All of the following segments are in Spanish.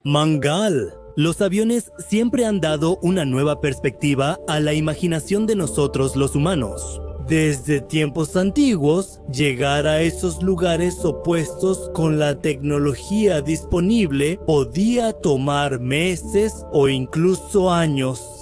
Mangal. Los aviones siempre han dado una nueva perspectiva a la imaginación de nosotros los humanos. Desde tiempos antiguos, llegar a esos lugares opuestos con la tecnología disponible podía tomar meses o incluso años.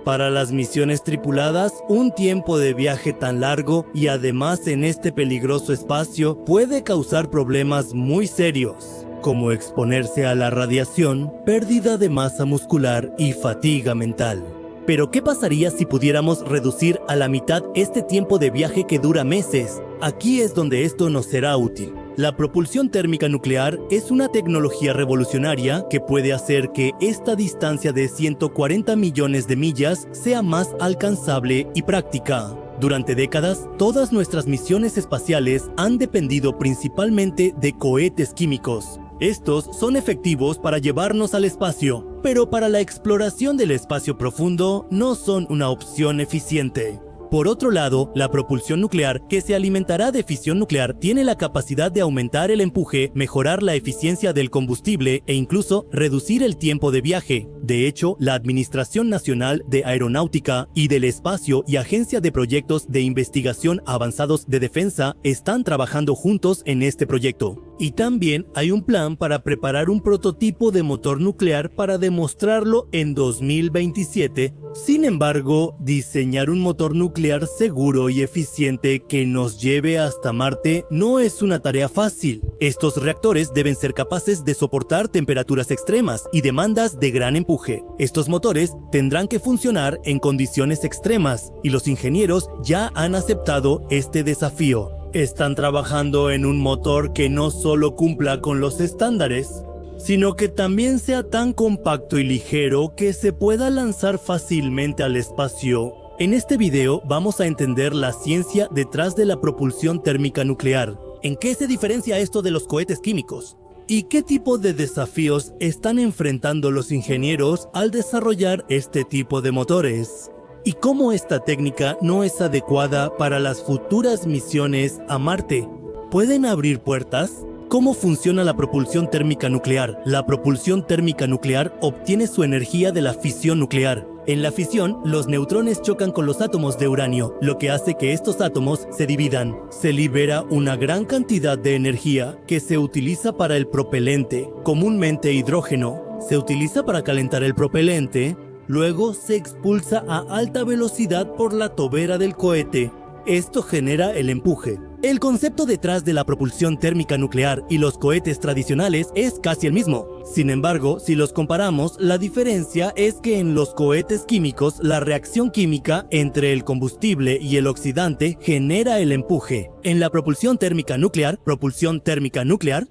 Para las misiones tripuladas, un tiempo de viaje tan largo y además en este peligroso espacio puede causar problemas muy serios, como exponerse a la radiación, pérdida de masa muscular y fatiga mental. Pero ¿qué pasaría si pudiéramos reducir a la mitad este tiempo de viaje que dura meses? Aquí es donde esto nos será útil. La propulsión térmica nuclear es una tecnología revolucionaria que puede hacer que esta distancia de 140 millones de millas sea más alcanzable y práctica. Durante décadas, todas nuestras misiones espaciales han dependido principalmente de cohetes químicos. Estos son efectivos para llevarnos al espacio, pero para la exploración del espacio profundo no son una opción eficiente. Por otro lado, la propulsión nuclear, que se alimentará de fisión nuclear, tiene la capacidad de aumentar el empuje, mejorar la eficiencia del combustible e incluso reducir el tiempo de viaje. De hecho, la Administración Nacional de Aeronáutica y del Espacio y Agencia de Proyectos de Investigación Avanzados de Defensa están trabajando juntos en este proyecto. Y también hay un plan para preparar un prototipo de motor nuclear para demostrarlo en 2027. Sin embargo, diseñar un motor nuclear seguro y eficiente que nos lleve hasta Marte no es una tarea fácil. Estos reactores deben ser capaces de soportar temperaturas extremas y demandas de gran empuje. Estos motores tendrán que funcionar en condiciones extremas y los ingenieros ya han aceptado este desafío. Están trabajando en un motor que no solo cumpla con los estándares, sino que también sea tan compacto y ligero que se pueda lanzar fácilmente al espacio. En este video vamos a entender la ciencia detrás de la propulsión térmica nuclear. ¿En qué se diferencia esto de los cohetes químicos? ¿Y qué tipo de desafíos están enfrentando los ingenieros al desarrollar este tipo de motores? ¿Y cómo esta técnica no es adecuada para las futuras misiones a Marte? ¿Pueden abrir puertas? ¿Cómo funciona la propulsión térmica nuclear? La propulsión térmica nuclear obtiene su energía de la fisión nuclear. En la fisión, los neutrones chocan con los átomos de uranio, lo que hace que estos átomos se dividan. Se libera una gran cantidad de energía que se utiliza para el propelente, comúnmente hidrógeno. Se utiliza para calentar el propelente. Luego se expulsa a alta velocidad por la tobera del cohete. Esto genera el empuje. El concepto detrás de la propulsión térmica nuclear y los cohetes tradicionales es casi el mismo. Sin embargo, si los comparamos, la diferencia es que en los cohetes químicos la reacción química entre el combustible y el oxidante genera el empuje. En la propulsión térmica nuclear,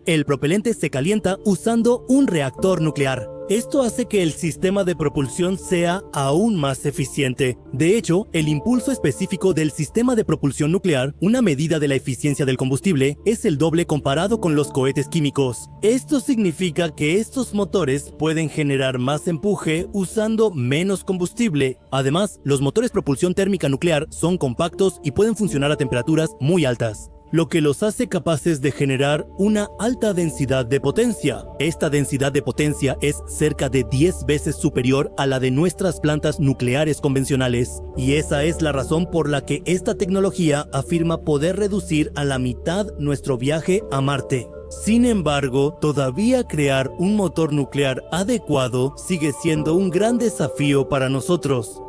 el propelente se calienta usando un reactor nuclear. Esto hace que el sistema de propulsión sea aún más eficiente. De hecho, el impulso específico del sistema de propulsión nuclear, una medida de la eficiencia del combustible, es el doble comparado con los cohetes químicos. Esto significa que estos motores pueden generar más empuje usando menos combustible. Además, los motores propulsión térmica nuclear son compactos y pueden funcionar a temperaturas muy altas, lo que los hace capaces de generar una alta densidad de potencia. Esta densidad de potencia es cerca de 10 veces superior a la de nuestras plantas nucleares convencionales, y esa es la razón por la que esta tecnología afirma poder reducir a la mitad nuestro viaje a Marte. Sin embargo, todavía crear un motor nuclear adecuado sigue siendo un gran desafío para nosotros.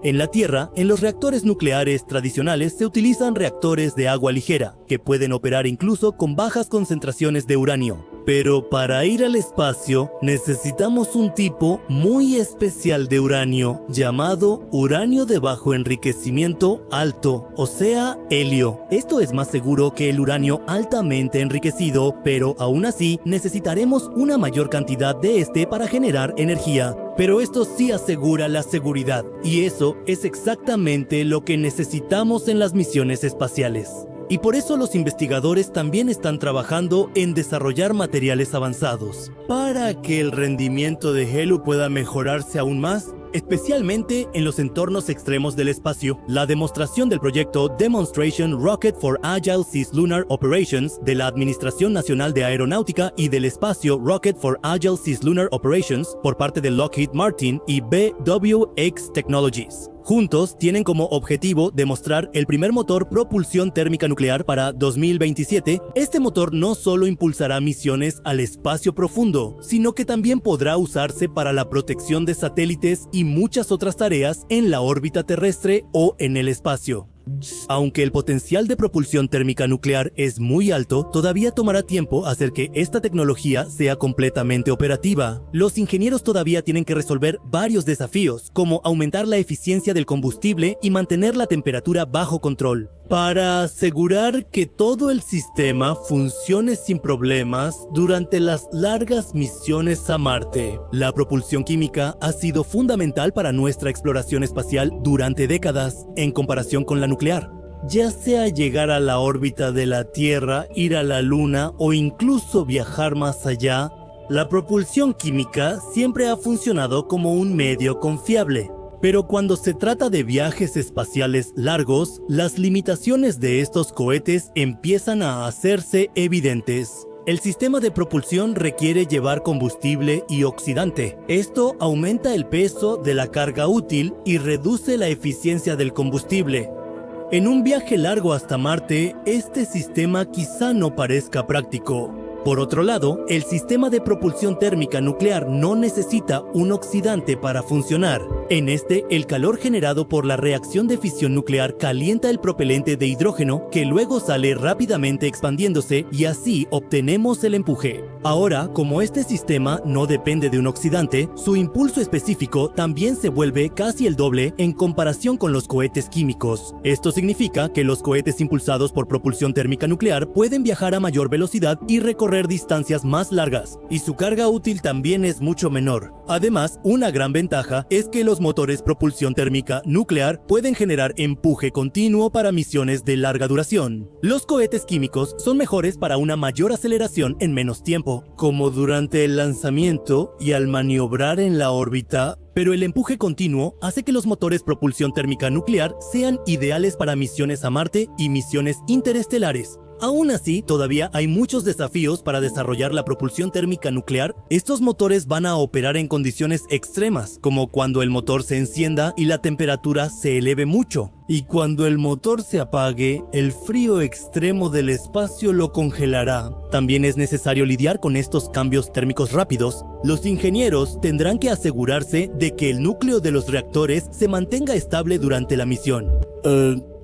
En la Tierra, en los reactores nucleares tradicionales se utilizan reactores de agua ligera, que pueden operar incluso con bajas concentraciones de uranio. Pero para ir al espacio necesitamos un tipo muy especial de uranio, llamado uranio de bajo enriquecimiento alto, o sea, helio. Esto es más seguro que el uranio altamente enriquecido, pero aún así necesitaremos una mayor cantidad de este para generar energía. Pero esto sí asegura la seguridad, y eso es exactamente lo que necesitamos en las misiones espaciales. Y por eso los investigadores también están trabajando en desarrollar materiales avanzados. Para que el rendimiento de helio pueda mejorarse aún más, especialmente en los entornos extremos del espacio. La demostración del proyecto Demonstration Rocket for Agile Cislunar Operations de la Administración Nacional de Aeronáutica y del Espacio Rocket for Agile Cislunar Operations por parte de Lockheed Martin y BWX Technologies. Juntos tienen como objetivo demostrar el primer motor propulsión térmica nuclear para 2027. Este motor no solo impulsará misiones al espacio profundo, sino que también podrá usarse para la protección de satélites y muchas otras tareas en la órbita terrestre o en el espacio. Aunque el potencial de propulsión térmica nuclear es muy alto, todavía tomará tiempo hacer que esta tecnología sea completamente operativa. Los ingenieros todavía tienen que resolver varios desafíos, como aumentar la eficiencia del combustible y mantener la temperatura bajo control, para asegurar que todo el sistema funcione sin problemas durante las largas misiones a Marte. La propulsión química ha sido fundamental para nuestra exploración espacial durante décadas, en comparación con la nuclear. Ya sea llegar a la órbita de la Tierra, ir a la Luna o incluso viajar más allá, la propulsión química siempre ha funcionado como un medio confiable. Pero cuando se trata de viajes espaciales largos, las limitaciones de estos cohetes empiezan a hacerse evidentes. El sistema de propulsión requiere llevar combustible y oxidante. Esto aumenta el peso de la carga útil y reduce la eficiencia del combustible. En un viaje largo hasta Marte, este sistema quizá no parezca práctico. Por otro lado, el sistema de propulsión térmica nuclear no necesita un oxidante para funcionar. En este, el calor generado por la reacción de fisión nuclear calienta el propelente de hidrógeno, que luego sale rápidamente expandiéndose y así obtenemos el empuje. Ahora, como este sistema no depende de un oxidante, su impulso específico también se vuelve casi el doble en comparación con los cohetes químicos. Esto significa que los cohetes impulsados por propulsión térmica nuclear pueden viajar a mayor velocidad y recorrer distancias más largas, y su carga útil también es mucho menor. Además, una gran ventaja es que los motores propulsión térmica nuclear pueden generar empuje continuo para misiones de larga duración. Los cohetes químicos son mejores para una mayor aceleración en menos tiempo, como durante el lanzamiento y al maniobrar en la órbita, pero el empuje continuo hace que los motores propulsión térmica nuclear sean ideales para misiones a Marte y misiones interestelares. Aún así, todavía hay muchos desafíos para desarrollar la propulsión térmica nuclear. Estos motores van a operar en condiciones extremas, como cuando el motor se encienda y la temperatura se eleve mucho. Y cuando el motor se apague, el frío extremo del espacio lo congelará. También es necesario lidiar con estos cambios térmicos rápidos. Los ingenieros tendrán que asegurarse de que el núcleo de los reactores se mantenga estable durante la misión.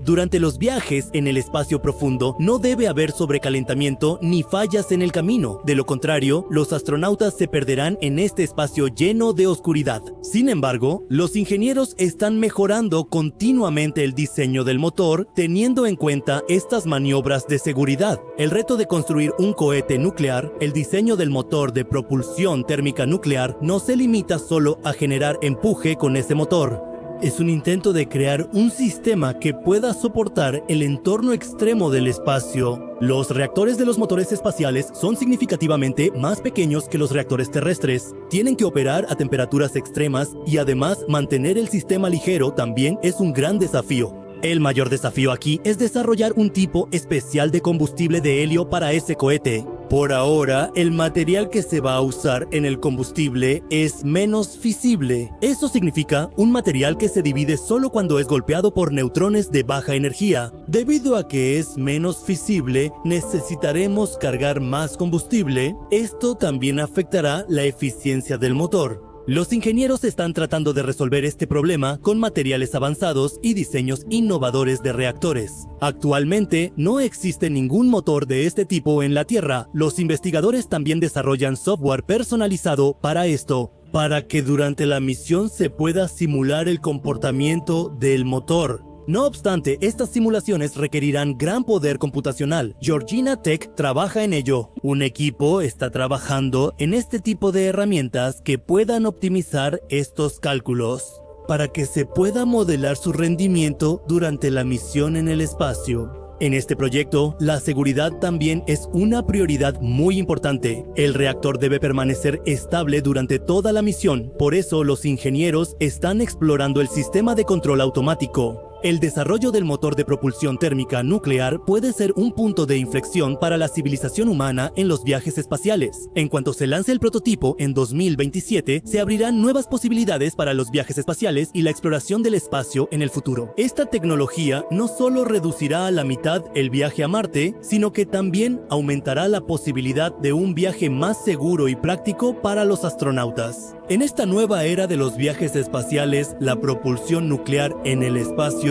Durante los viajes en el espacio profundo no debe haber sobrecalentamiento ni fallas en el camino. De lo contrario, los astronautas se perderán en este espacio lleno de oscuridad. Sin embargo, los ingenieros están mejorando continuamente el diseño del motor, teniendo en cuenta estas maniobras de seguridad. El reto de construir un cohete nuclear, el diseño del motor de propulsión térmica nuclear, no se limita solo a generar empuje con ese motor. Es un intento de crear un sistema que pueda soportar el entorno extremo del espacio. Los reactores de los motores espaciales son significativamente más pequeños que los reactores terrestres. Tienen que operar a temperaturas extremas y además mantener el sistema ligero también es un gran desafío. El mayor desafío aquí es desarrollar un tipo especial de combustible de helio para ese cohete. Por ahora, el material que se va a usar en el combustible es menos fisible. Eso significa un material que se divide solo cuando es golpeado por neutrones de baja energía. Debido a que es menos fisible, necesitaremos cargar más combustible. Esto también afectará la eficiencia del motor. Los ingenieros están tratando de resolver este problema con materiales avanzados y diseños innovadores de reactores. Actualmente, no existe ningún motor de este tipo en la Tierra. Los investigadores también desarrollan software personalizado para esto, para que durante la misión se pueda simular el comportamiento del motor. No obstante, estas simulaciones requerirán gran poder computacional. Georgina Tech trabaja en ello. Un equipo está trabajando en este tipo de herramientas que puedan optimizar estos cálculos para que se pueda modelar su rendimiento durante la misión en el espacio. En este proyecto, la seguridad también es una prioridad muy importante. El reactor debe permanecer estable durante toda la misión, por eso los ingenieros están explorando el sistema de control automático. El desarrollo del motor de propulsión térmica nuclear puede ser un punto de inflexión para la civilización humana en los viajes espaciales. En cuanto se lance el prototipo en 2027, se abrirán nuevas posibilidades para los viajes espaciales y la exploración del espacio en el futuro. Esta tecnología no solo reducirá a la mitad el viaje a Marte, sino que también aumentará la posibilidad de un viaje más seguro y práctico para los astronautas. En esta nueva era de los viajes espaciales, la propulsión nuclear en el espacio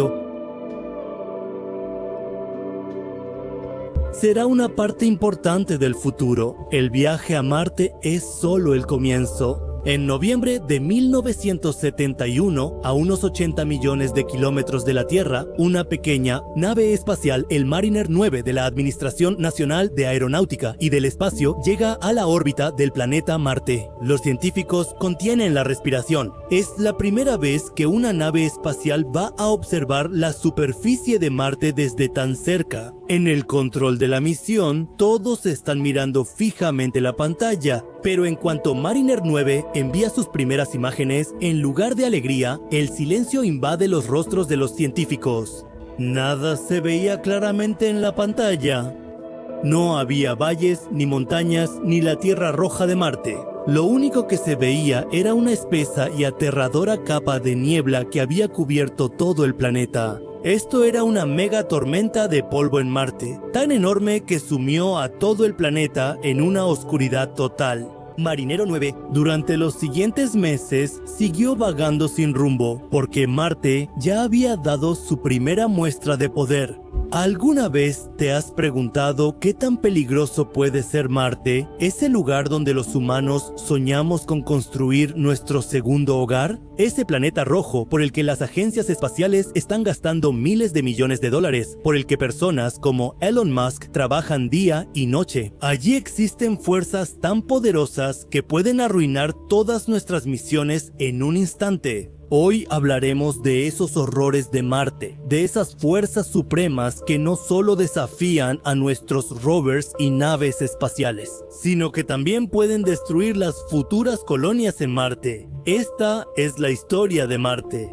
será una parte importante del futuro. El viaje a Marte es solo el comienzo. En noviembre de 1971, a unos 80 millones de kilómetros de la Tierra, una pequeña nave espacial, el Mariner 9 de la Administración Nacional de Aeronáutica y del Espacio, llega a la órbita del planeta Marte. Los científicos contienen la respiración. Es la primera vez que una nave espacial va a observar la superficie de Marte desde tan cerca. En el control de la misión, todos están mirando fijamente la pantalla, pero en cuanto Mariner 9 envía sus primeras imágenes, en lugar de alegría, el silencio invade los rostros de los científicos. Nada se veía claramente en la pantalla. No había valles, ni montañas, ni la tierra roja de Marte. Lo único que se veía era una espesa y aterradora capa de niebla que había cubierto todo el planeta. Esto era una mega tormenta de polvo en Marte, tan enorme que sumió a todo el planeta en una oscuridad total. Marinero 9, durante los siguientes meses, siguió vagando sin rumbo, porque Marte ya había dado su primera muestra de poder. ¿Alguna vez te has preguntado qué tan peligroso puede ser Marte, ese lugar donde los humanos soñamos con construir nuestro segundo hogar? Ese planeta rojo por el que las agencias espaciales están gastando miles de millones de dólares, por el que personas como Elon Musk trabajan día y noche. Allí existen fuerzas tan poderosas que pueden arruinar todas nuestras misiones en un instante. Hoy hablaremos de esos horrores de Marte, de esas fuerzas supremas que no solo desafían a nuestros rovers y naves espaciales, sino que también pueden destruir las futuras colonias en Marte. Esta es la historia de Marte.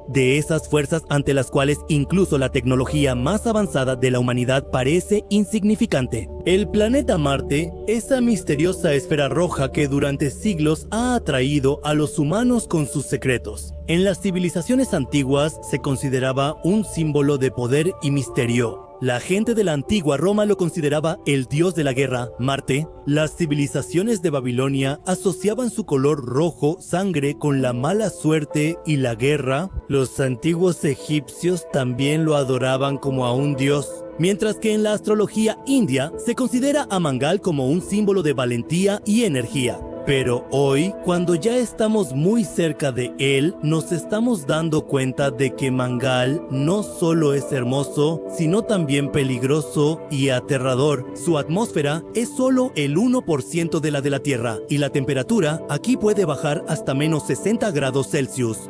De esas fuerzas ante las cuales incluso la tecnología más avanzada de la humanidad parece insignificante. El planeta Marte, esa misteriosa esfera roja que durante siglos ha atraído a los humanos con sus secretos. En las civilizaciones antiguas se consideraba un símbolo de poder y misterio. La gente de la antigua Roma lo consideraba el dios de la guerra, Marte. Las civilizaciones de Babilonia asociaban su color rojo, sangre, con la mala suerte y la guerra. Los antiguos egipcios también lo adoraban como a un dios. Mientras que en la astrología india se considera a Mangal como un símbolo de valentía y energía. Pero hoy, cuando ya estamos muy cerca de él, nos estamos dando cuenta de que Mangal no solo es hermoso, sino también peligroso y aterrador. Su atmósfera es solo el 1% de la Tierra, y la temperatura aquí puede bajar hasta menos 60 grados Celsius.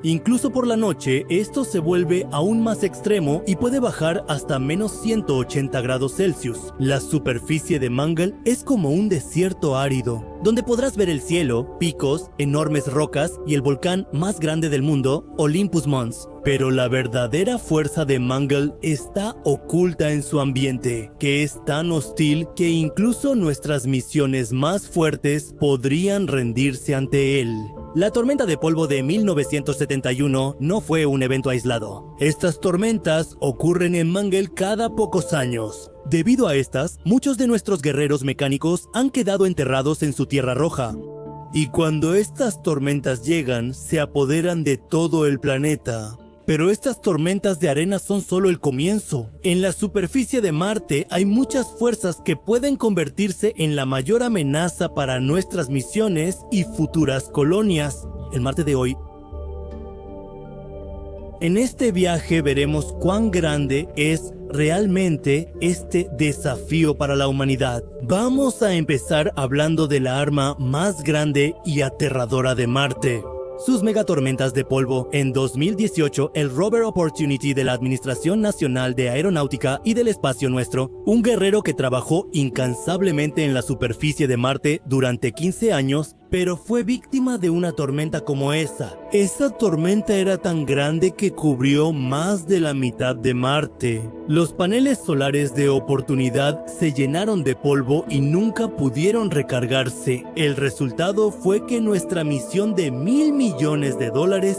Incluso por la noche, esto se vuelve aún más extremo y puede bajar hasta menos 180 grados Celsius. La superficie de Mangal es como un desierto árido, donde podrás ver el cielo, picos, enormes rocas y el volcán más grande del mundo, Olympus Mons. Pero la verdadera fuerza de Mangal está oculta en su ambiente, que es tan hostil que incluso nuestras misiones más fuertes podrían rendirse ante él. La tormenta de polvo de 1971 no fue un evento aislado. Estas tormentas ocurren en Mangal cada pocos años. Debido a estas, muchos de nuestros guerreros mecánicos han quedado enterrados en su tierra roja. Y cuando estas tormentas llegan, se apoderan de todo el planeta. Pero estas tormentas de arena son solo el comienzo. En la superficie de Marte hay muchas fuerzas que pueden convertirse en la mayor amenaza para nuestras misiones y futuras colonias. El Marte de hoy. En este viaje veremos cuán grande es realmente este desafío para la humanidad. Vamos a empezar hablando de la arma más grande y aterradora de Marte. sus megatormentas de polvo. En 2018, el rover Opportunity de la Administración Nacional de Aeronáutica y del Espacio Nuestro, un guerrero que trabajó incansablemente en la superficie de Marte durante 15 años, pero fue víctima de una tormenta como esa. Esa tormenta era tan grande que cubrió más de la mitad de Marte. Los paneles solares de Oportunidad se llenaron de polvo y nunca pudieron recargarse. El resultado fue que nuestra misión de $1.000 millones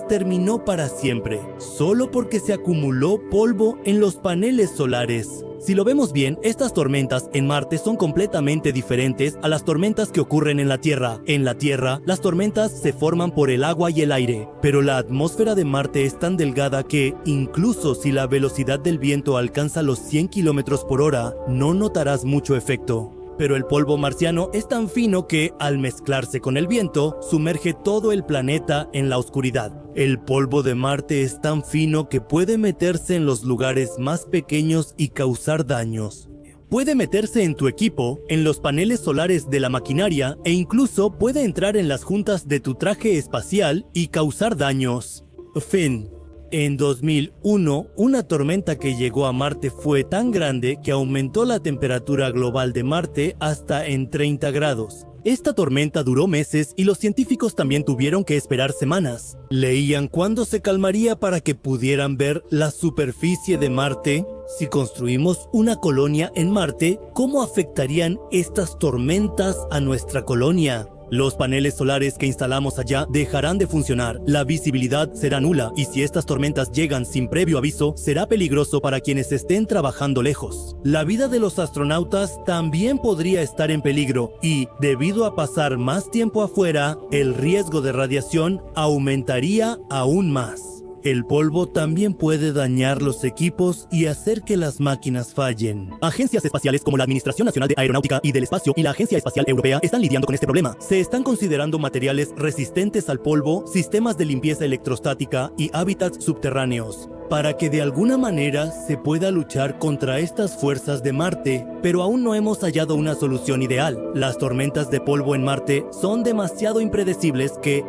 terminó para siempre, solo porque se acumuló polvo en los paneles solares. Si lo vemos bien, estas tormentas en Marte son completamente diferentes a las tormentas que ocurren en la Tierra. En la Tierra, las tormentas se forman por el agua y el aire, pero la atmósfera de Marte es tan delgada que, incluso si la velocidad del viento alcanza los 100 km por hora, no notarás mucho efecto. Pero el polvo marciano es tan fino que, al mezclarse con el viento, sumerge todo el planeta en la oscuridad. El polvo de Marte es tan fino que puede meterse en los lugares más pequeños y causar daños. Puede meterse en tu equipo, en los paneles solares de la maquinaria e incluso puede entrar en las juntas de tu traje espacial y causar daños. Fin. En 2001, una tormenta que llegó a Marte fue tan grande que aumentó la temperatura global de Marte hasta en 30 grados. Esta tormenta duró meses y los científicos también tuvieron que esperar semanas. Leían cuándo se calmaría para que pudieran ver la superficie de Marte. Si construimos una colonia en Marte, ¿cómo afectarían estas tormentas a nuestra colonia? Los paneles solares que instalamos allá dejarán de funcionar, la visibilidad será nula y si estas tormentas llegan sin previo aviso, será peligroso para quienes estén trabajando lejos. La vida de los astronautas también podría estar en peligro y, debido a pasar más tiempo afuera, el riesgo de radiación aumentaría aún más. El polvo también puede dañar los equipos y hacer que las máquinas fallen. Agencias espaciales como la Administración Nacional de Aeronáutica y del Espacio y la Agencia Espacial Europea están lidiando con este problema. Se están considerando materiales resistentes al polvo, sistemas de limpieza electrostática y hábitats subterráneos, para que de alguna manera se pueda luchar contra estas fuerzas de Marte, pero aún no hemos hallado una solución ideal. Las tormentas de polvo en Marte son demasiado impredecibles que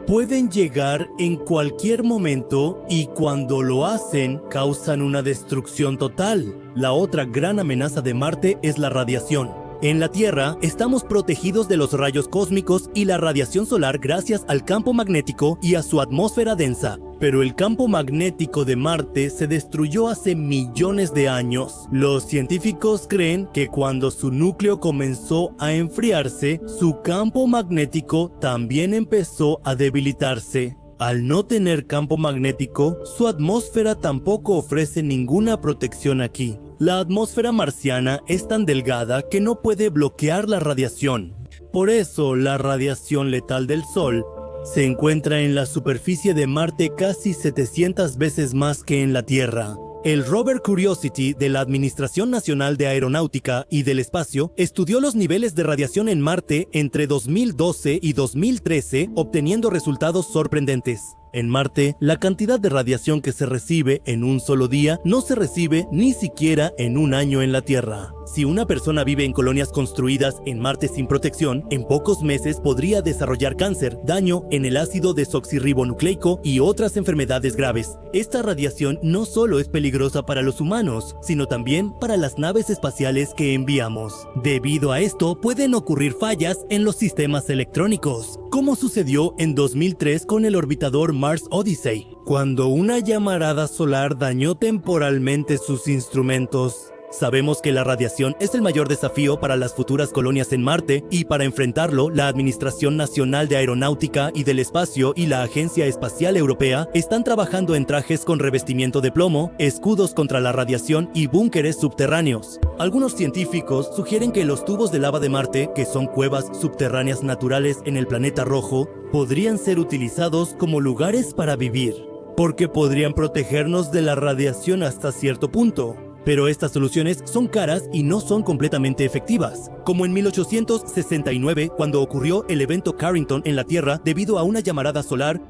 pueden llegar en cualquier momento y cuando lo hacen, causan una destrucción total. La otra gran amenaza de Marte es la radiación. En la Tierra, estamos protegidos de los rayos cósmicos y la radiación solar gracias al campo magnético y a su atmósfera densa. Pero el campo magnético de Marte se destruyó hace millones de años. Los científicos creen que cuando su núcleo comenzó a enfriarse, su campo magnético también empezó a debilitarse. Al no tener campo magnético, su atmósfera tampoco ofrece ninguna protección aquí. La atmósfera marciana es tan delgada que no puede bloquear la radiación. Por eso, la radiación letal del Sol se encuentra en la superficie de Marte casi 700 veces más que en la Tierra. El rover Curiosity de la Administración Nacional de Aeronáutica y del Espacio estudió los niveles de radiación en Marte entre 2012 y 2013, obteniendo resultados sorprendentes. En Marte, la cantidad de radiación que se recibe en un solo día no se recibe ni siquiera en un año en la Tierra. Si una persona vive en colonias construidas en Marte sin protección, en pocos meses podría desarrollar cáncer, daño en el ácido desoxirribonucleico y otras enfermedades graves. Esta radiación no solo es peligrosa para los humanos, sino también para las naves espaciales que enviamos. Debido a esto, pueden ocurrir fallas en los sistemas electrónicos, como sucedió en 2003 con el orbitador Mars Odyssey, cuando una llamarada solar dañó temporalmente sus instrumentos. Sabemos que la radiación es el mayor desafío para las futuras colonias en Marte y para enfrentarlo, la Administración Nacional de Aeronáutica y del Espacio y la Agencia Espacial Europea están trabajando en trajes con revestimiento de plomo, escudos contra la radiación y búnkeres subterráneos. Algunos científicos sugieren que los tubos de lava de Marte, que son cuevas subterráneas naturales en el planeta rojo, podrían ser utilizados como lugares para vivir, porque podrían protegernos de la radiación hasta cierto punto. Pero estas soluciones son caras y no son completamente efectivas, como en 1869 cuando ocurrió el evento Carrington en la Tierra debido a una llamarada solar.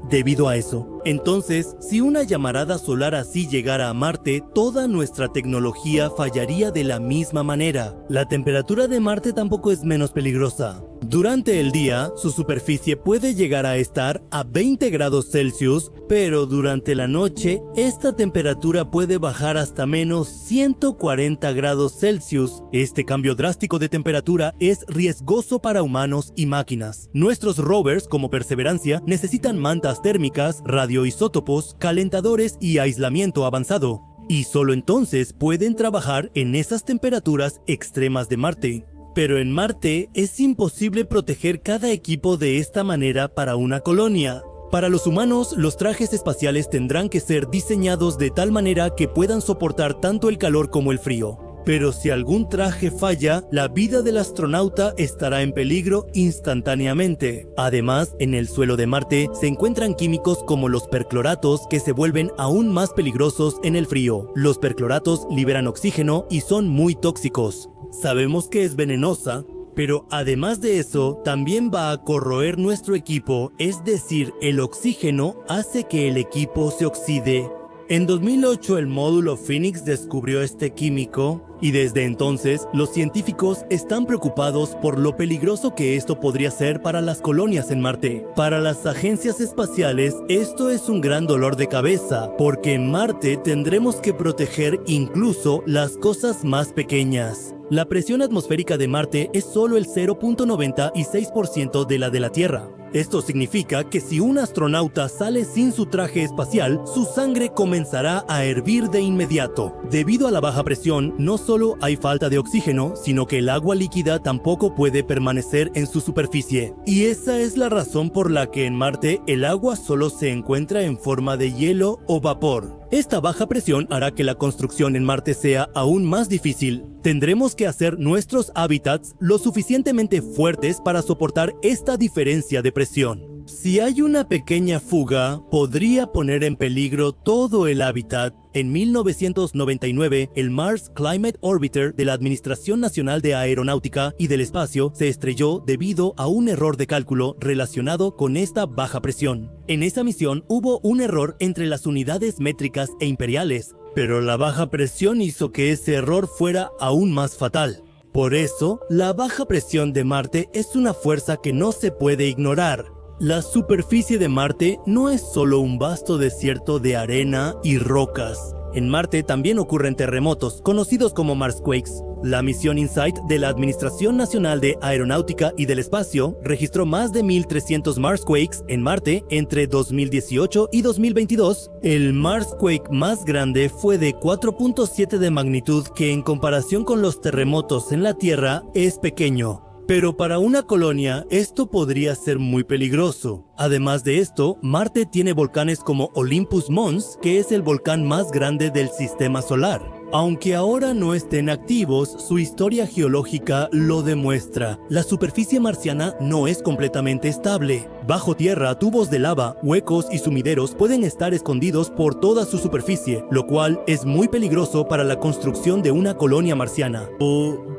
Debido a eso, Entonces, si una llamarada solar así llegara a Marte, toda nuestra tecnología fallaría de la misma manera. La temperatura de Marte tampoco es menos peligrosa. Durante el día, su superficie puede llegar a estar a 20 grados Celsius, pero durante la noche, esta temperatura puede bajar hasta menos 140 grados Celsius. Este cambio drástico de temperatura es riesgoso para humanos y máquinas. Nuestros rovers, como Perseverancia, necesitan mantas térmicas, radioisótopos, calentadores y aislamiento avanzado. Y solo entonces pueden trabajar en esas temperaturas extremas de Marte. Pero en Marte es imposible proteger cada equipo de esta manera para una colonia. Para los humanos, los trajes espaciales tendrán que ser diseñados de tal manera que puedan soportar tanto el calor como el frío. Pero si algún traje falla, la vida del astronauta estará en peligro instantáneamente. Además, en el suelo de Marte se encuentran químicos como los percloratos que se vuelven aún más peligrosos en el frío. Los percloratos liberan oxígeno y son muy tóxicos. Sabemos que es venenosa, pero además de eso, también va a corroer nuestro equipo, es decir, el oxígeno hace que el equipo se oxide. En 2008 el módulo Phoenix descubrió este químico y desde entonces los científicos están preocupados por lo peligroso que esto podría ser para las colonias en Marte. Para las agencias espaciales esto es un gran dolor de cabeza porque en Marte tendremos que proteger incluso las cosas más pequeñas. La presión atmosférica de Marte es solo el 0.96% de la de la Tierra. Esto significa que si un astronauta sale sin su traje espacial, su sangre comenzará a hervir de inmediato. Debido a la baja presión, no solo hay falta de oxígeno, sino que el agua líquida tampoco puede permanecer en su superficie. Y esa es la razón por la que en Marte el agua solo se encuentra en forma de hielo o vapor. Esta baja presión hará que la construcción en Marte sea aún más difícil. Tendremos que hacer nuestros hábitats lo suficientemente fuertes para soportar esta diferencia de presión. Si hay una pequeña fuga, podría poner en peligro todo el hábitat. En 1999, el Mars Climate Orbiter de la Administración Nacional de Aeronáutica y del Espacio se estrelló debido a un error de cálculo relacionado con esta baja presión. En esa misión hubo un error entre las unidades métricas e imperiales, pero la baja presión hizo que ese error fuera aún más fatal. Por eso, la baja presión de Marte es una fuerza que no se puede ignorar. La superficie de Marte no es solo un vasto desierto de arena y rocas. En Marte también ocurren terremotos, conocidos como Marsquakes. La misión InSight de la Administración Nacional de Aeronáutica y del Espacio registró más de 1.300 Marsquakes en Marte entre 2018 y 2022. El Marsquake más grande fue de 4.7 de magnitud, que en comparación con los terremotos en la Tierra es pequeño. Pero para una colonia esto podría ser muy peligroso. Además de esto, Marte tiene volcanes como Olympus Mons, que es el volcán más grande del sistema solar. Aunque ahora no estén activos, su historia geológica lo demuestra. La superficie marciana no es completamente estable. Bajo tierra, tubos de lava, huecos y sumideros pueden estar escondidos por toda su superficie, lo cual es muy peligroso para la construcción de una colonia marciana.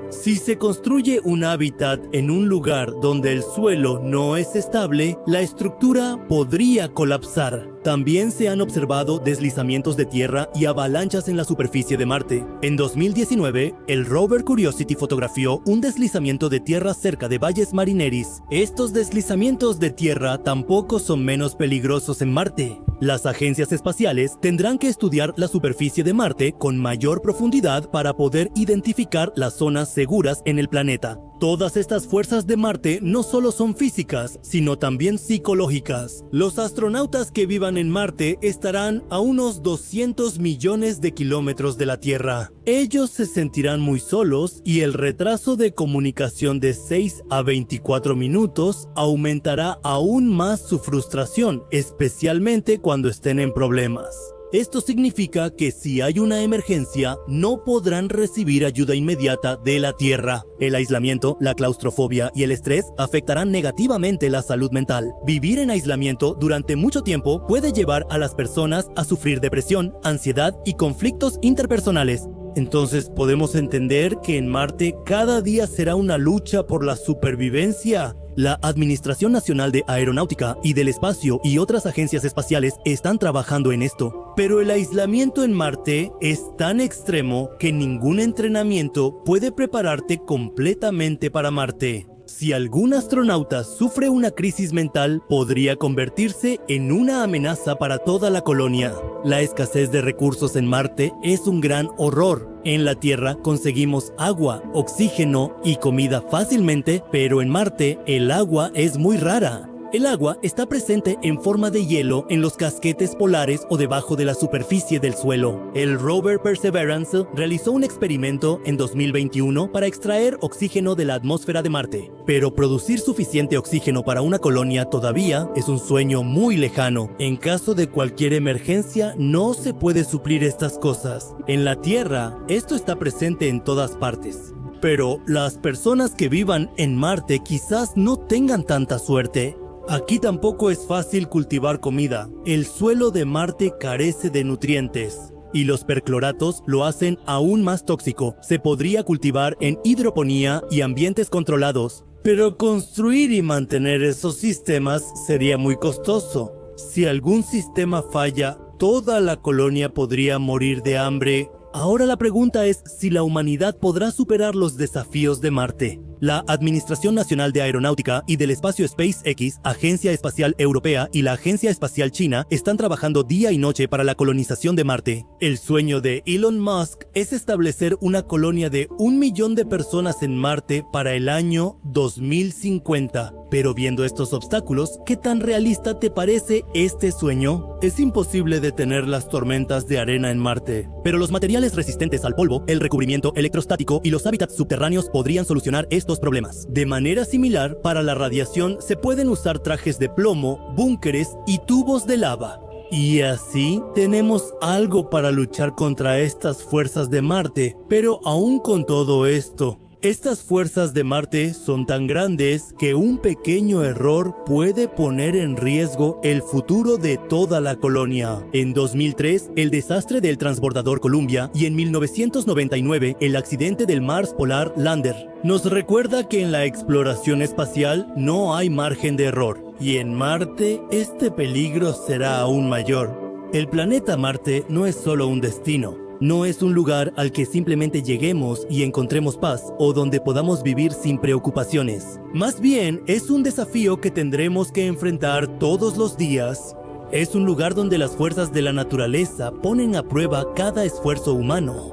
Si se construye un hábitat en un lugar donde el suelo no es estable, la estructura podría colapsar. También se han observado deslizamientos de tierra y avalanchas en la superficie de Marte. En 2019, el rover Curiosity fotografió un deslizamiento de tierra cerca de Valles Marineris. Estos deslizamientos de tierra tampoco son menos peligrosos en Marte. Las agencias espaciales tendrán que estudiar la superficie de Marte con mayor profundidad para poder identificar las zonas seguras en el planeta. Todas estas fuerzas de Marte no solo son físicas, sino también psicológicas. Los astronautas que vivan en Marte estarán a unos 200 millones de kilómetros de la Tierra. Ellos se sentirán muy solos y el retraso de comunicación de 6 a 24 minutos aumentará aún más su frustración, especialmente cuando estén en problemas. Esto significa que si hay una emergencia, no podrán recibir ayuda inmediata de la Tierra. El aislamiento, la claustrofobia y el estrés afectarán negativamente la salud mental. Vivir en aislamiento durante mucho tiempo puede llevar a las personas a sufrir depresión, ansiedad y conflictos interpersonales. Entonces podemos entender que en Marte cada día será una lucha por la supervivencia. La Administración Nacional de Aeronáutica y del Espacio y otras agencias espaciales están trabajando en esto. Pero el aislamiento en Marte es tan extremo que ningún entrenamiento puede prepararte completamente para Marte. Si algún astronauta sufre una crisis mental, podría convertirse en una amenaza para toda la colonia. La escasez de recursos en Marte es un gran horror. En la Tierra conseguimos agua, oxígeno y comida fácilmente, pero en Marte el agua es muy rara. El agua está presente en forma de hielo en los casquetes polares o debajo de la superficie del suelo. El rover Perseverance realizó un experimento en 2021 para extraer oxígeno de la atmósfera de Marte, pero producir suficiente oxígeno para una colonia todavía es un sueño muy lejano. En caso de cualquier emergencia, no se puede suplir estas cosas. En la Tierra, esto está presente en todas partes. Pero las personas que vivan en Marte quizás no tengan tanta suerte. Aquí tampoco es fácil cultivar comida. El suelo de Marte carece de nutrientes y los percloratos lo hacen aún más tóxico. Se podría cultivar en hidroponía y ambientes controlados, pero construir y mantener esos sistemas sería muy costoso. Si algún sistema falla, toda la colonia podría morir de hambre. Ahora la pregunta es si la humanidad podrá superar los desafíos de Marte. La Administración Nacional de Aeronáutica y del Espacio SpaceX, Agencia Espacial Europea y la Agencia Espacial China están trabajando día y noche para la colonización de Marte. El sueño de Elon Musk es establecer una colonia de 1 millón de personas en Marte para el año 2050. Pero viendo estos obstáculos, ¿qué tan realista te parece este sueño? Es imposible detener las tormentas de arena en Marte, pero los materiales resistentes al polvo, el recubrimiento electrostático y los hábitats subterráneos podrían solucionar estos problemas. De manera similar, para la radiación se pueden usar trajes de plomo, búnkeres y tubos de lava. Y así tenemos algo para luchar contra estas fuerzas de Marte. Pero aún con todo esto, estas fuerzas de Marte son tan grandes que un pequeño error puede poner en riesgo el futuro de toda la colonia. En 2003, el desastre del transbordador Columbia y en 1999, el accidente del Mars Polar Lander nos recuerda que en la exploración espacial no hay margen de error. Y en Marte, este peligro será aún mayor. El planeta Marte no es solo un destino. No es un lugar al que simplemente lleguemos y encontremos paz o donde podamos vivir sin preocupaciones. Más bien, es un desafío que tendremos que enfrentar todos los días. Es un lugar donde las fuerzas de la naturaleza ponen a prueba cada esfuerzo humano.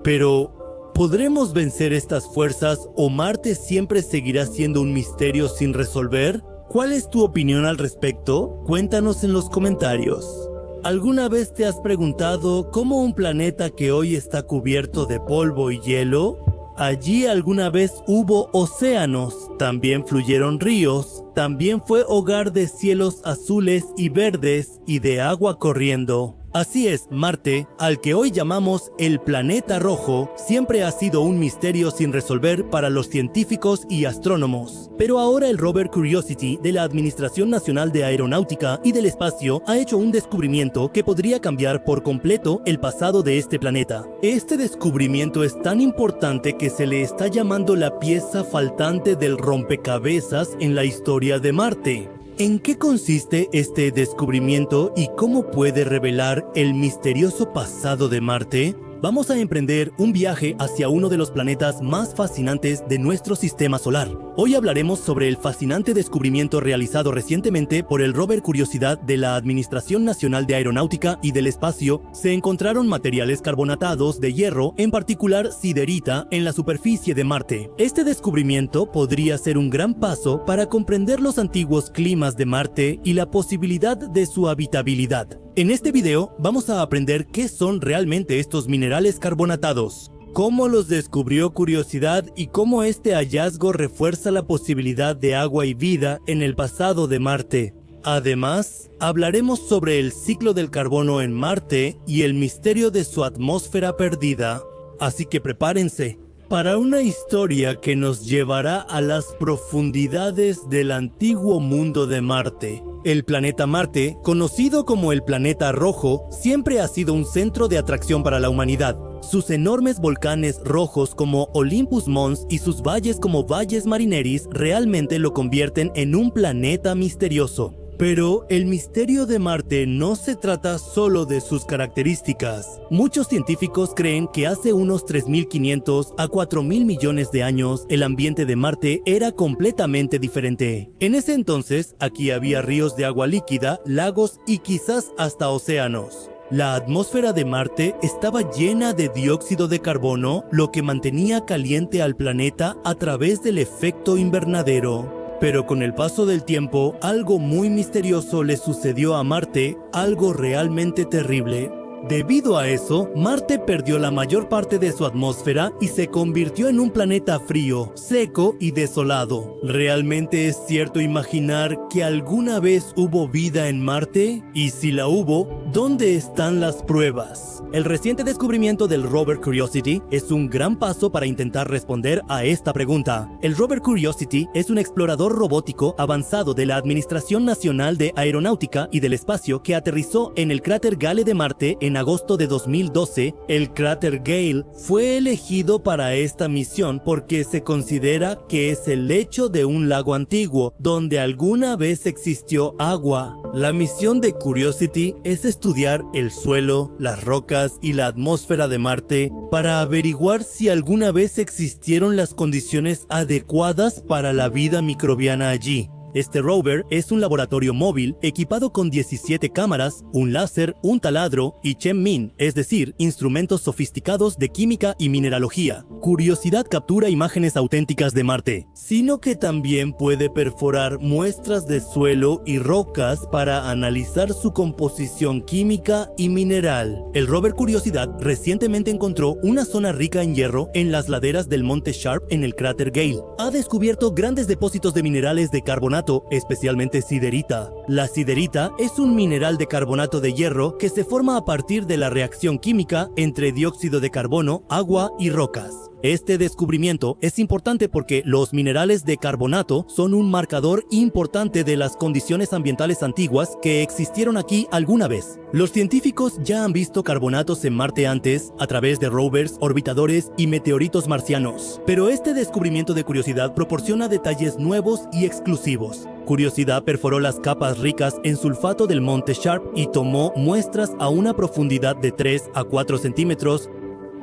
Pero, ¿podremos vencer estas fuerzas o Marte siempre seguirá siendo un misterio sin resolver? ¿Cuál es tu opinión al respecto? Cuéntanos en los comentarios. ¿Alguna vez te has preguntado cómo un planeta que hoy está cubierto de polvo y hielo? Allí alguna vez hubo océanos, también fluyeron ríos, también fue hogar de cielos azules y verdes y de agua corriendo. Así es, Marte, al que hoy llamamos el planeta rojo, siempre ha sido un misterio sin resolver para los científicos y astrónomos. Pero ahora el rover Curiosity de la Administración Nacional de Aeronáutica y del Espacio ha hecho un descubrimiento que podría cambiar por completo el pasado de este planeta. Este descubrimiento es tan importante que se le está llamando la pieza faltante del rompecabezas en la historia de Marte. ¿En qué consiste este descubrimiento y cómo puede revelar el misterioso pasado de Marte? Vamos a emprender un viaje hacia uno de los planetas más fascinantes de nuestro sistema solar. Hoy hablaremos sobre el fascinante descubrimiento realizado recientemente por el rover Curiosidad de la Administración Nacional de Aeronáutica y del Espacio. Se encontraron materiales carbonatados de hierro, en particular siderita, en la superficie de Marte. Este descubrimiento podría ser un gran paso para comprender los antiguos climas de Marte y la posibilidad de su habitabilidad. En este video vamos a aprender qué son realmente estos minerales carbonatados, cómo los descubrió Curiosidad y cómo este hallazgo refuerza la posibilidad de agua y vida en el pasado de Marte. Además, hablaremos sobre el ciclo del carbono en Marte y el misterio de su atmósfera perdida. Así que prepárense para una historia que nos llevará a las profundidades del antiguo mundo de Marte. El planeta Marte, conocido como el planeta rojo, siempre ha sido un centro de atracción para la humanidad. Sus enormes volcanes rojos como Olympus Mons y sus valles como Valles Marineris realmente lo convierten en un planeta misterioso. Pero el misterio de Marte no se trata solo de sus características. Muchos científicos creen que hace unos 3.500 a 4.000 millones de años el ambiente de Marte era completamente diferente. En ese entonces, aquí había ríos de agua líquida, lagos y quizás hasta océanos. La atmósfera de Marte estaba llena de dióxido de carbono, lo que mantenía caliente al planeta a través del efecto invernadero. Pero con el paso del tiempo, algo muy misterioso le sucedió a Marte, algo realmente terrible. Debido a eso, Marte perdió la mayor parte de su atmósfera y se convirtió en un planeta frío, seco y desolado. ¿Realmente es cierto imaginar que alguna vez hubo vida en Marte? Y si la hubo, ¿dónde están las pruebas? El reciente descubrimiento del rover Curiosity es un gran paso para intentar responder a esta pregunta. El rover Curiosity es un explorador robótico avanzado de la Administración Nacional de Aeronáutica y del Espacio que aterrizó en el cráter Gale de Marte en agosto de 2012. El cráter Gale fue elegido para esta misión porque se considera que es el lecho de un lago antiguo donde alguna vez existió agua. La misión de Curiosity es estudiar el suelo, las rocas y la atmósfera de Marte para averiguar si alguna vez existieron las condiciones adecuadas para la vida microbiana allí. Este rover es un laboratorio móvil equipado con 17 cámaras, un láser, un taladro y ChemMin, es decir, instrumentos sofisticados de química y mineralogía. Curiosidad captura imágenes auténticas de Marte, sino que también puede perforar muestras de suelo y rocas para analizar su composición química y mineral. El rover Curiosidad recientemente encontró una zona rica en hierro en las laderas del monte Sharp en el cráter Gale. Ha descubierto grandes depósitos de minerales de carbonato, especialmente siderita. La siderita es un mineral de carbonato de hierro que se forma a partir de la reacción química entre dióxido de carbono, agua y rocas. Este descubrimiento es importante porque los minerales de carbonato son un marcador importante de las condiciones ambientales antiguas que existieron aquí alguna vez. Los científicos ya han visto carbonatos en Marte antes a través de rovers, orbitadores y meteoritos marcianos, pero este descubrimiento de Curiosidad proporciona detalles nuevos y exclusivos. Curiosidad perforó las capas ricas en sulfato del monte Sharp y tomó muestras a una profundidad de 3 a 4 centímetros.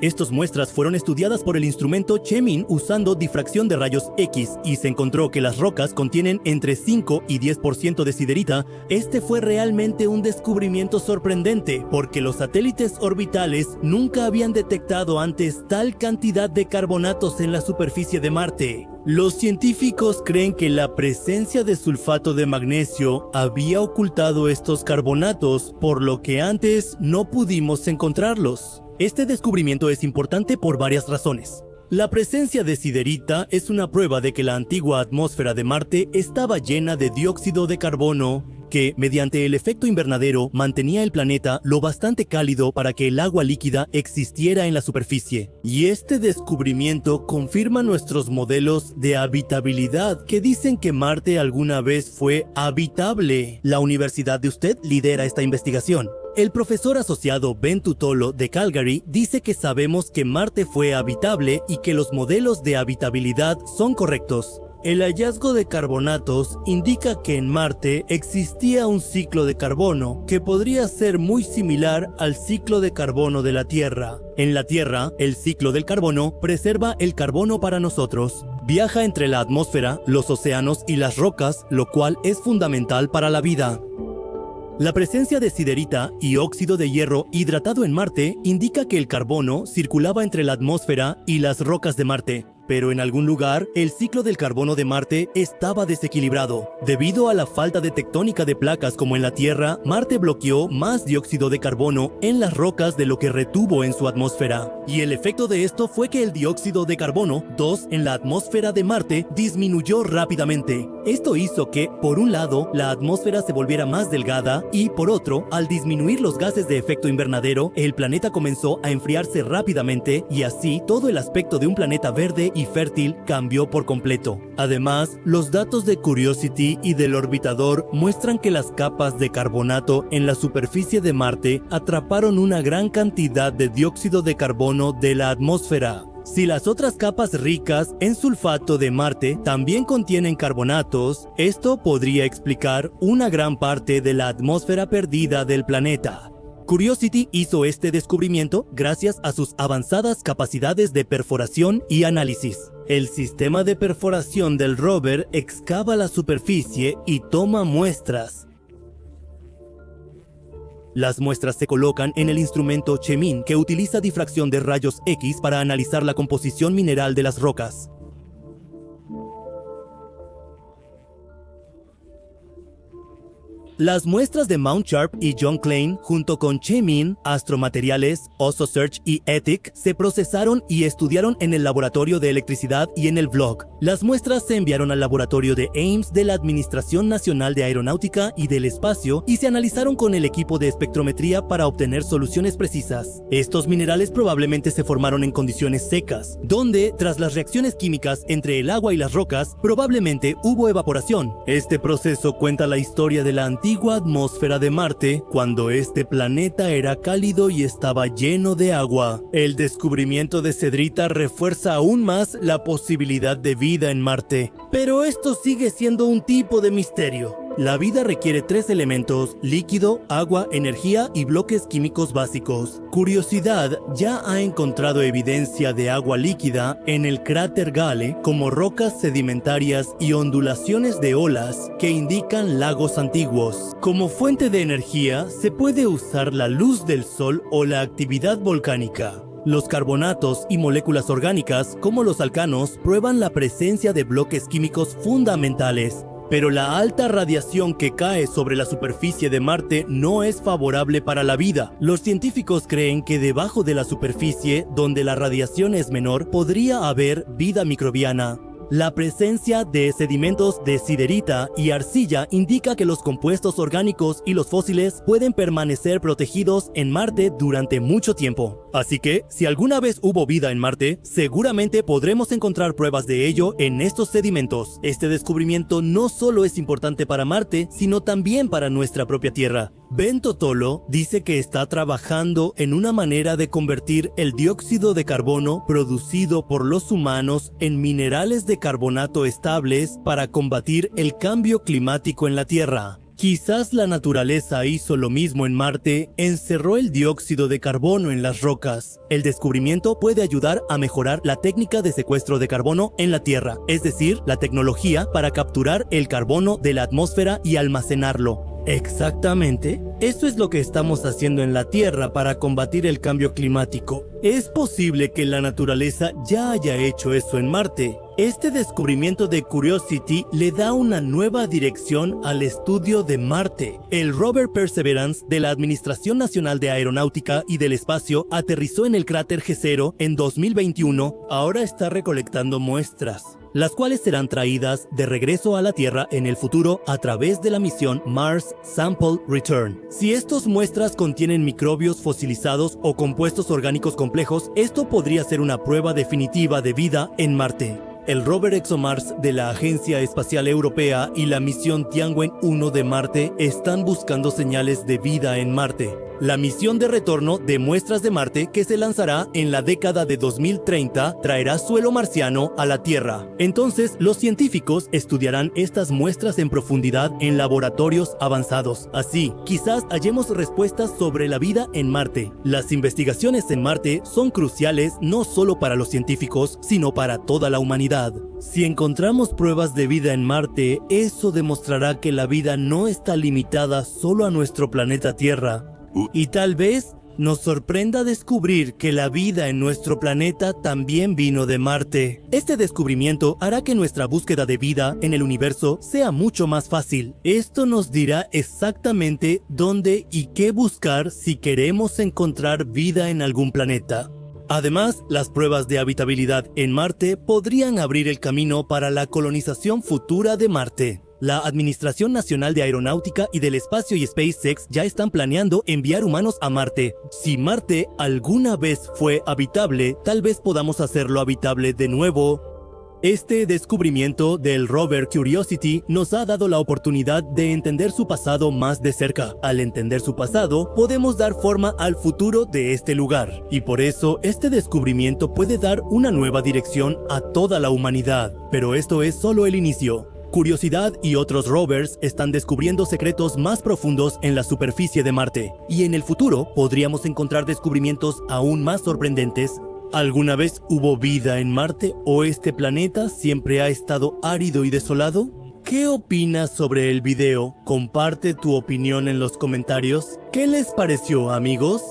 Estas muestras fueron estudiadas por el instrumento ChemMin usando difracción de rayos X y se encontró que las rocas contienen entre 5 y 10% de siderita. Este fue realmente un descubrimiento sorprendente porque los satélites orbitales nunca habían detectado antes tal cantidad de carbonatos en la superficie de Marte. Los científicos creen que la presencia de sulfato de magnesio había ocultado estos carbonatos, por lo que antes no pudimos encontrarlos. Este descubrimiento es importante por varias razones. La presencia de siderita es una prueba de que la antigua atmósfera de Marte estaba llena de dióxido de carbono, que, mediante el efecto invernadero, mantenía el planeta lo bastante cálido para que el agua líquida existiera en la superficie. Y este descubrimiento confirma nuestros modelos de habitabilidad que dicen que Marte alguna vez fue habitable. La universidad de usted lidera esta investigación. El profesor asociado Ben Tutolo de Calgary dice que sabemos que Marte fue habitable y que los modelos de habitabilidad son correctos. El hallazgo de carbonatos indica que en Marte existía un ciclo de carbono que podría ser muy similar al ciclo de carbono de la Tierra. En la Tierra, el ciclo del carbono preserva el carbono para nosotros. Viaja entre la atmósfera, los océanos y las rocas, lo cual es fundamental para la vida. La presencia de siderita y óxido de hierro hidratado en Marte indica que el carbono circulaba entre la atmósfera y las rocas de Marte. Pero en algún lugar, el ciclo del carbono de Marte estaba desequilibrado. Debido a la falta de tectónica de placas como en la Tierra, Marte bloqueó más dióxido de carbono en las rocas de lo que retuvo en su atmósfera. Y el efecto de esto fue que el dióxido de carbono 2 en la atmósfera de Marte disminuyó rápidamente. Esto hizo que, por un lado, la atmósfera se volviera más delgada y, por otro, al disminuir los gases de efecto invernadero, el planeta comenzó a enfriarse rápidamente y así todo el aspecto de un planeta verde y fértil cambió por completo. Además, los datos de Curiosity y del orbitador muestran que las capas de carbonato en la superficie de Marte atraparon una gran cantidad de dióxido de carbono de la atmósfera. Si las otras capas ricas en sulfato de Marte también contienen carbonatos, esto podría explicar una gran parte de la atmósfera perdida del planeta. Curiosity hizo este descubrimiento gracias a sus avanzadas capacidades de perforación y análisis. El sistema de perforación del rover excava la superficie y toma muestras. Las muestras se colocan en el instrumento CHEMIN, que utiliza difracción de rayos X para analizar la composición mineral de las rocas. Las muestras de Mount Sharp y John Klein, junto con CHEMIN, Astromateriales, OssoSearch y ETIC, se procesaron y estudiaron en el Laboratorio de Electricidad y en el VLOG. Las muestras se enviaron al laboratorio de Ames de la Administración Nacional de Aeronáutica y del Espacio y se analizaron con el equipo de espectrometría para obtener soluciones precisas. Estos minerales probablemente se formaron en condiciones secas, donde, tras las reacciones químicas entre el agua y las rocas, probablemente hubo evaporación. Este proceso cuenta la historia de la antigua atmósfera de Marte, cuando este planeta era cálido y estaba lleno de agua. El descubrimiento de cedrita refuerza aún más la posibilidad de vida en Marte, pero esto sigue siendo un tipo de misterio. La vida requiere 3 elementos: líquido, agua, energía y bloques químicos básicos. Curiosidad ya ha encontrado evidencia de agua líquida en el cráter Gale, como rocas sedimentarias y ondulaciones de olas que indican lagos antiguos. Como fuente de energía, se puede usar la luz del sol o la actividad volcánica. Los carbonatos y moléculas orgánicas, como los alcanos, prueban la presencia de bloques químicos fundamentales. Pero la alta radiación que cae sobre la superficie de Marte no es favorable para la vida. Los científicos creen que debajo de la superficie, donde la radiación es menor, podría haber vida microbiana. La presencia de sedimentos de siderita y arcilla indica que los compuestos orgánicos y los fósiles pueden permanecer protegidos en Marte durante mucho tiempo. Así que, si alguna vez hubo vida en Marte, seguramente podremos encontrar pruebas de ello en estos sedimentos. Este descubrimiento no solo es importante para Marte, sino también para nuestra propia Tierra. Ben Totolo dice que está trabajando en una manera de convertir el dióxido de carbono producido por los humanos en minerales de carbonato estables para combatir el cambio climático en la Tierra. Quizás la naturaleza hizo lo mismo en Marte, encerró el dióxido de carbono en las rocas. El descubrimiento puede ayudar a mejorar la técnica de secuestro de carbono en la Tierra, es decir, la tecnología para capturar el carbono de la atmósfera y almacenarlo. Exactamente, eso es lo que estamos haciendo en la Tierra para combatir el cambio climático. Es posible que la naturaleza ya haya hecho eso en Marte. Este descubrimiento de Curiosity le da una nueva dirección al estudio de Marte. El rover Perseverance de la Administración Nacional de Aeronáutica y del Espacio aterrizó en el cráter Jezero en 2021. Ahora está recolectando muestras, las cuales serán traídas de regreso a la Tierra en el futuro a través de la misión Mars Sample Return. Si estas muestras contienen microbios fosilizados o compuestos orgánicos complejos, esto podría ser una prueba definitiva de vida en Marte. El rover ExoMars de la Agencia Espacial Europea y la misión Tianwen-1 de Marte están buscando señales de vida en Marte. La misión de retorno de muestras de Marte, que se lanzará en la década de 2030, traerá suelo marciano a la Tierra. Entonces, los científicos estudiarán estas muestras en profundidad en laboratorios avanzados. Así, quizás hallemos respuestas sobre la vida en Marte. Las investigaciones en Marte son cruciales no solo para los científicos, sino para toda la humanidad. Si encontramos pruebas de vida en Marte, eso demostrará que la vida no está limitada solo a nuestro planeta Tierra. Y tal vez nos sorprenda descubrir que la vida en nuestro planeta también vino de Marte. Este descubrimiento hará que nuestra búsqueda de vida en el universo sea mucho más fácil. Esto nos dirá exactamente dónde y qué buscar si queremos encontrar vida en algún planeta. Además, las pruebas de habitabilidad en Marte podrían abrir el camino para la colonización futura de Marte. La Administración Nacional de Aeronáutica y del Espacio y SpaceX ya están planeando enviar humanos a Marte. Si Marte alguna vez fue habitable, tal vez podamos hacerlo habitable de nuevo. Este descubrimiento del rover Curiosity nos ha dado la oportunidad de entender su pasado más de cerca. Al entender su pasado, podemos dar forma al futuro de este lugar. Y por eso, este descubrimiento puede dar una nueva dirección a toda la humanidad. Pero esto es solo el inicio. Curiosidad y otros rovers están descubriendo secretos más profundos en la superficie de Marte. Y en el futuro, podríamos encontrar descubrimientos aún más sorprendentes. ¿Alguna vez hubo vida en Marte o este planeta siempre ha estado árido y desolado? ¿Qué opinas sobre el video? Comparte tu opinión en los comentarios. ¿Qué les pareció, amigos?